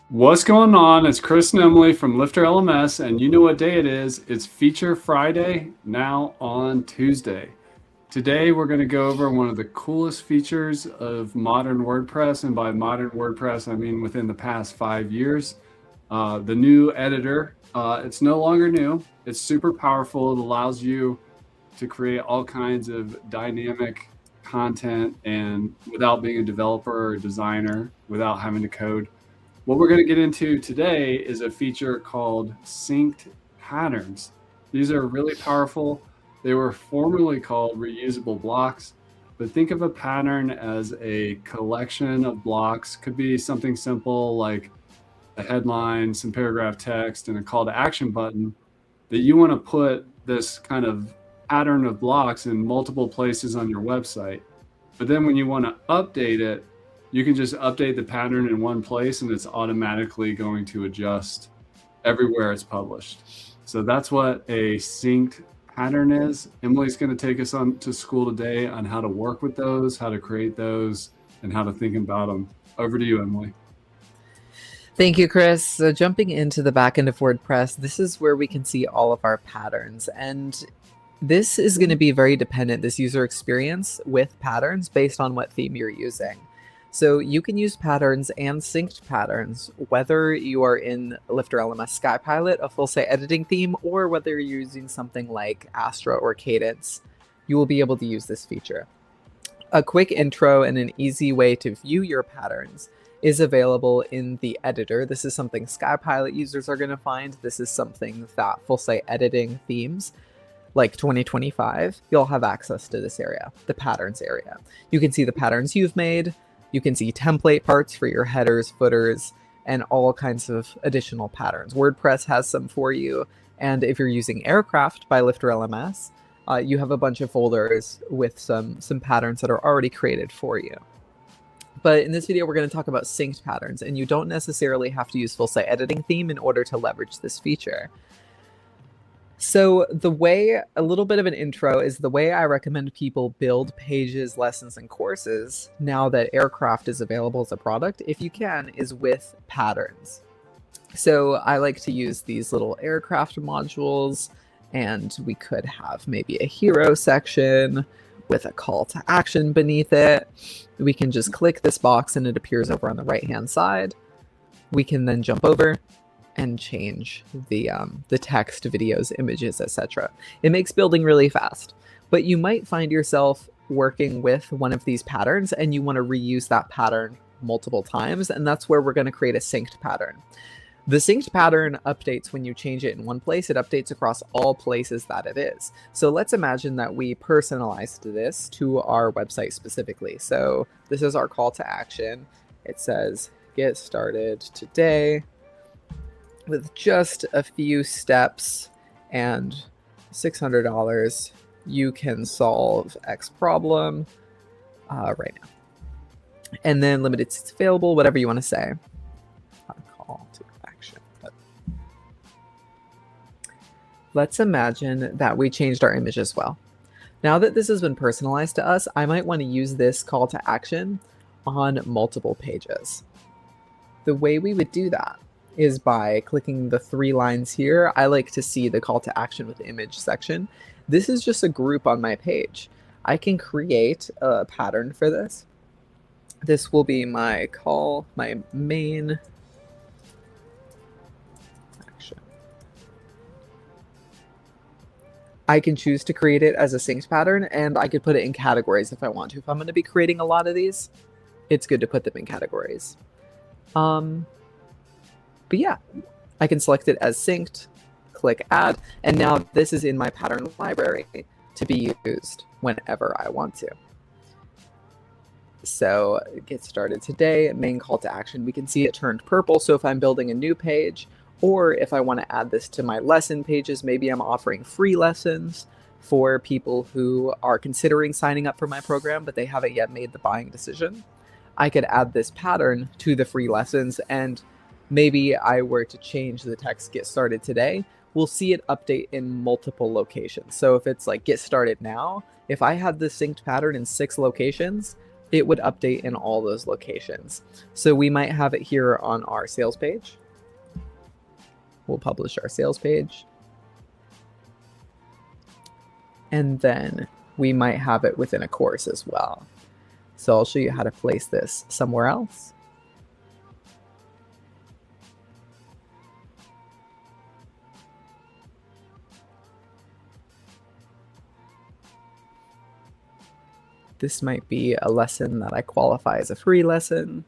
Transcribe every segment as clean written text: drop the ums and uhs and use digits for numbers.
What's going on? It's Chris and Emily from LifterLMS, and you know what day it is. It's Feature Friday, now on Tuesday. Today, we're going to go over one of the coolest features of modern WordPress, and by modern WordPress, I mean within the past 5 years. The new editor, it's no longer new. It's super powerful. It allows you to create all kinds of dynamic content and without being a developer or a designer, without having to code. What we're going to get into today is a feature called synced patterns. These are really powerful. They were formerly called reusable blocks, but think of a pattern as a collection of blocks. Could be something simple like a headline, some paragraph text, and a call to action button that you want to put this kind of pattern of blocks in multiple places on your website. But then when you want to update it, you can just update the pattern in one place and it's automatically going to adjust everywhere it's published. So that's what a synced pattern is. Emily's going to take us on to school today on how to work with those, how to create those, and how to think about them. Over to you, Emily. Thank you, Chris. So jumping into the back end of WordPress, this is where we can see all of our patterns. And this is going to be very dependent, this user experience with patterns based on what theme you're using. So you can use patterns and synced patterns, whether you are in LifterLMS SkyPilot, a full site editing theme, or whether you're using something like Astra or Cadence, you will be able to use this feature. A quick intro and an easy way to view your patterns is available in the editor. This is something SkyPilot users are going to find. This is something that full site editing themes like 2025, you'll have access to this area, the patterns area. You can see the patterns you've made. You can see template parts for your headers, footers, and all kinds of additional patterns. WordPress has some for you. And if you're using Aircraft by LifterLMS, you have a bunch of folders with some patterns that are already created for you. But in this video, we're going to talk about synced patterns, and you don't necessarily have to use full site editing theme in order to leverage this feature. So a little bit of an intro is the way I recommend people build pages, lessons, and courses now that Aircraft is available as a product, if you can, is with patterns. So I like to use these little Aircraft modules, and we could have maybe a hero section with a call to action beneath it. We can just click this box and it appears over on the right-hand side. We can then jump over and change the text, videos, images, etc. It makes building really fast, but you might find yourself working with one of these patterns and you want to reuse that pattern multiple times, and that's where we're going to create a synced pattern. The synced pattern updates when you change it in one place. It updates across all places that it is. So let's imagine that we personalized this to our website specifically. So this is our call to action. It says, get started today with just a few steps and $600, you can solve X problem right now. And then limited seats available, whatever you want to say. Call to action. Let's imagine that we changed our image as well. Now that this has been personalized to us, I might want to use this call to action on multiple pages. The way we would do that is by clicking the 3 lines here. I like to see the call to action with image section. This is just a group on my page. I can create a pattern for this. This will be my call, my main action. I can choose to create it as a synced pattern, and I could put it in categories if I want to. If I'm going to be creating a lot of these, it's good to put them in categories. But yeah, I can select it as synced, click add, and now this is in my pattern library to be used whenever I want to. So get started today, main call to action. We can see it turned purple. So if I'm building a new page, or if I want to add this to my lesson pages, maybe I'm offering free lessons for people who are considering signing up for my program, but they haven't yet made the buying decision. I could add this pattern to the free lessons, and maybe I were to change the text, get started today, we'll see it update in multiple locations. So if it's like get started now, if I had the synced pattern in 6 locations, it would update in all those locations. So we might have it here on our sales page. We'll publish our sales page. And then we might have it within a course as well. So I'll show you how to place this somewhere else. This might be a lesson that I qualify as a free lesson.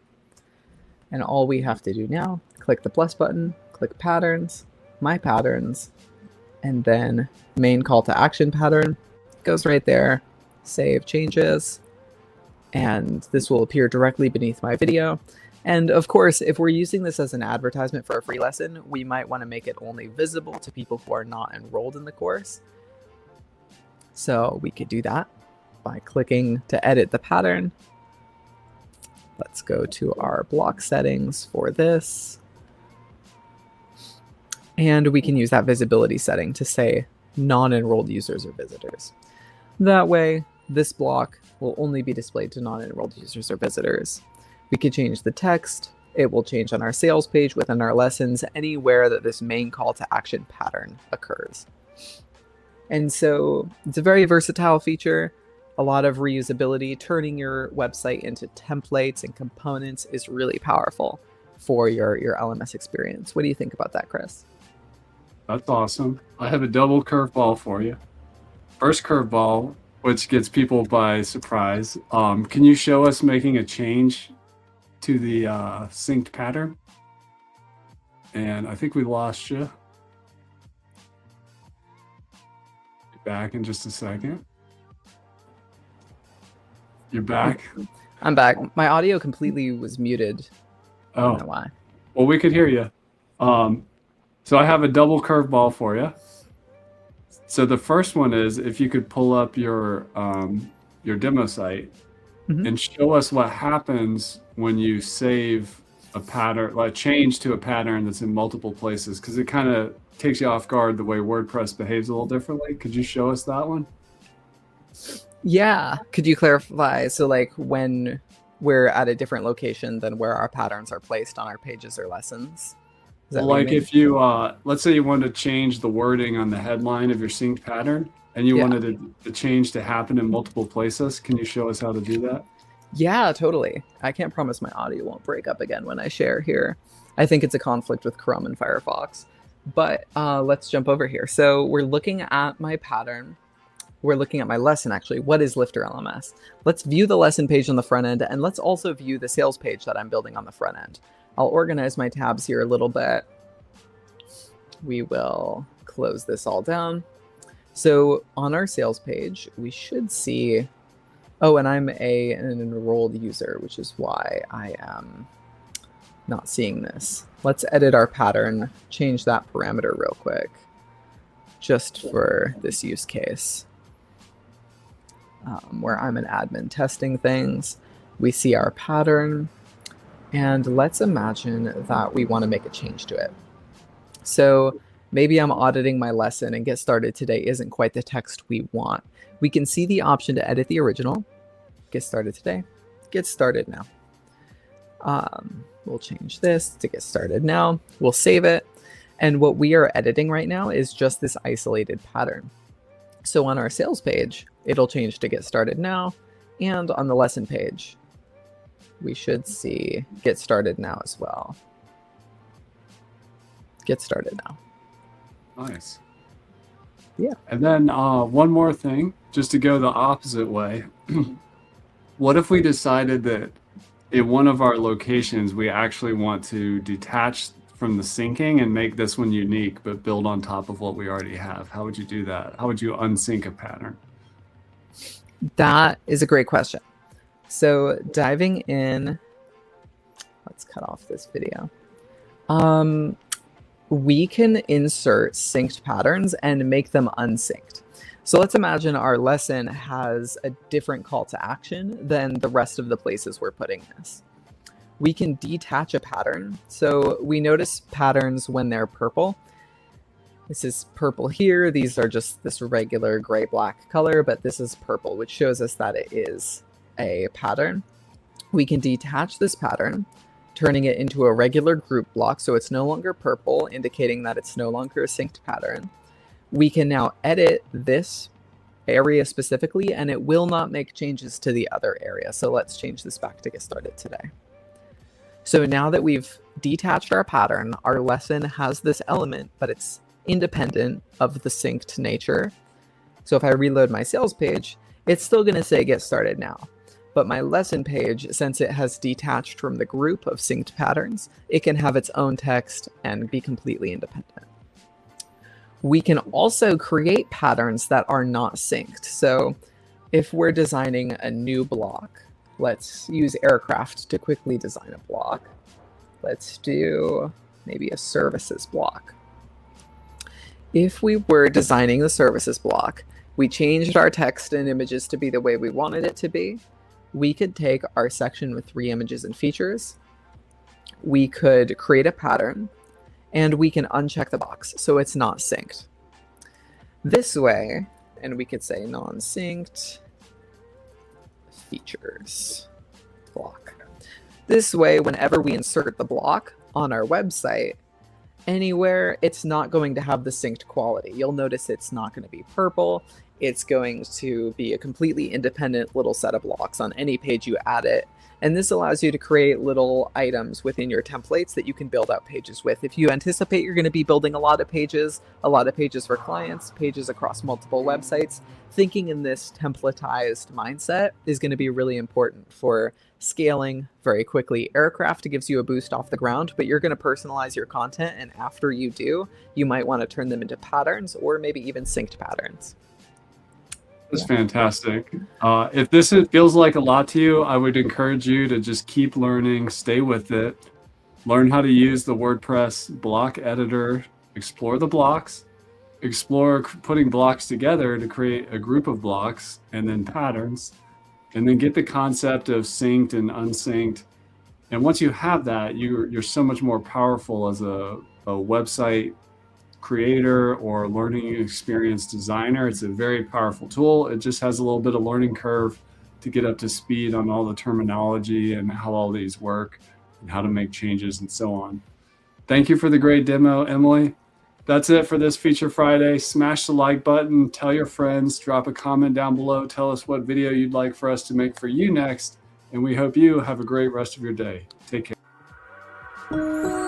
And all we have to do now, click the plus button, click patterns, my patterns, and then main call to action pattern goes right there, save changes, and this will appear directly beneath my video. And of course, if we're using this as an advertisement for a free lesson, we might want to make it only visible to people who are not enrolled in the course. So we could do that by clicking to edit the pattern. Let's go to our block settings for this. And we can use that visibility setting to say non-enrolled users or visitors. That way, this block will only be displayed to non-enrolled users or visitors. We could change the text. It will change on our sales page within our lessons anywhere that this main call to action pattern occurs. And so it's a very versatile feature. A lot of reusability. Turning your website into templates and components is really powerful for your LMS experience. What do you think about that, Chris? That's awesome. I have a double curveball for you. First curveball, which gets people by surprise. Can you show us making a change to the synced pattern? And I think we lost you. Be back in just a second. You're back? I'm back. My audio completely was muted. I don't know why. Well, we could hear you. So I have a double curveball for you. So the first one is if you could pull up your demo site and show us what happens when you save a pattern, like change to a pattern that's in multiple places, because it kind of takes you off guard the way WordPress behaves a little differently. Could you show us that one? Yeah. Could you clarify? So like when we're at a different location than where our patterns are placed on our pages or lessons? Like if you, let's say you wanted to change the wording on the headline of your synced pattern and you wanted the change to happen in multiple places. Can you show us how to do that? Yeah, totally. I can't promise my audio won't break up again when I share here. I think it's a conflict with Chrome and Firefox. But let's jump over here. So we're looking at my pattern. We're looking at my lesson, actually. What is LifterLMS? Let's view the lesson page on the front end, and let's also view the sales page that I'm building on the front end. I'll organize my tabs here a little bit. We will close this all down. So on our sales page, we should see, oh, and I'm an enrolled user, which is why I am not seeing this. Let's edit our pattern, change that parameter real quick, just for this use case. Where I'm an admin testing things. We see our pattern, and let's imagine that we want to make a change to it. So maybe I'm auditing my lesson and get started today isn't quite the text we want. We can see the option to edit the original, get started today, get started now. We'll change this to get started now. We'll save it. And what we are editing right now is just this isolated pattern. So on our sales page, it'll change to get started now. And on the lesson page, we should see get started now as well. Get started now. Nice. Yeah. And then one more thing, just to go the opposite way. What if we decided that in one of our locations, we actually want to detach from the syncing and make this one unique, but build on top of what we already have? How would you do that? How would you unsync a pattern? That is a great question. So diving in, let's cut off this video. We can insert synced patterns and make them unsynced. So let's imagine our lesson has a different call to action than the rest of the places we're putting this. We can detach a pattern. So we notice patterns when they're purple. This is purple here. These are just this regular gray-black color, but this is purple, which shows us that it is a pattern. We can detach this pattern, turning it into a regular group block, so it's no longer purple, indicating that it's no longer a synced pattern. We can now edit this area specifically, and it will not make changes to the other area. So let's change this back to get started today. So now that we've detached our pattern, our lesson has this element, but it's independent of the synced nature. So if I reload my sales page, it's still going to say get started now. But my lesson page, since it has detached from the group of synced patterns, it can have its own text and be completely independent. We can also create patterns that are not synced. So if we're designing a new block, let's use aircraft to quickly design a block. Let's do maybe a services block. If we were designing the services block, we changed our text and images to be the way we wanted it to be. We could take our section with 3 images and features. We could create a pattern, and we can uncheck the box so it's not synced. This way, and we could say non-synced features block. This way, whenever we insert the block on our website, anywhere, it's not going to have the synced quality. You'll notice it's not going to be purple. It's going to be a completely independent little set of blocks on any page you add it. And this allows you to create little items within your templates that you can build out pages with. If you anticipate you're going to be building a lot of pages for clients, pages across multiple websites, thinking in this templatized mindset is going to be really important for scaling very quickly. Aircraft gives you a boost off the ground, but you're going to personalize your content. And after you do, you might want to turn them into patterns or maybe even synced patterns. That's fantastic. If this feels like a lot to you, I would encourage you to just keep learning, stay with it, learn how to use the WordPress block editor, explore the blocks, explore putting blocks together to create a group of blocks and then patterns, and then get the concept of synced and unsynced. And once you have that, you're so much more powerful as a website creator or learning experience designer. It's a very powerful tool. It just has a little bit of learning curve to get up to speed on all the terminology and how all these work and how to make changes and so on. Thank you for the great demo, Emily. That's it for this Feature Friday. Smash the like button, tell your friends, drop a comment down below, tell us what video you'd like for us to make for you next, and we hope you have a great rest of your day. Take care.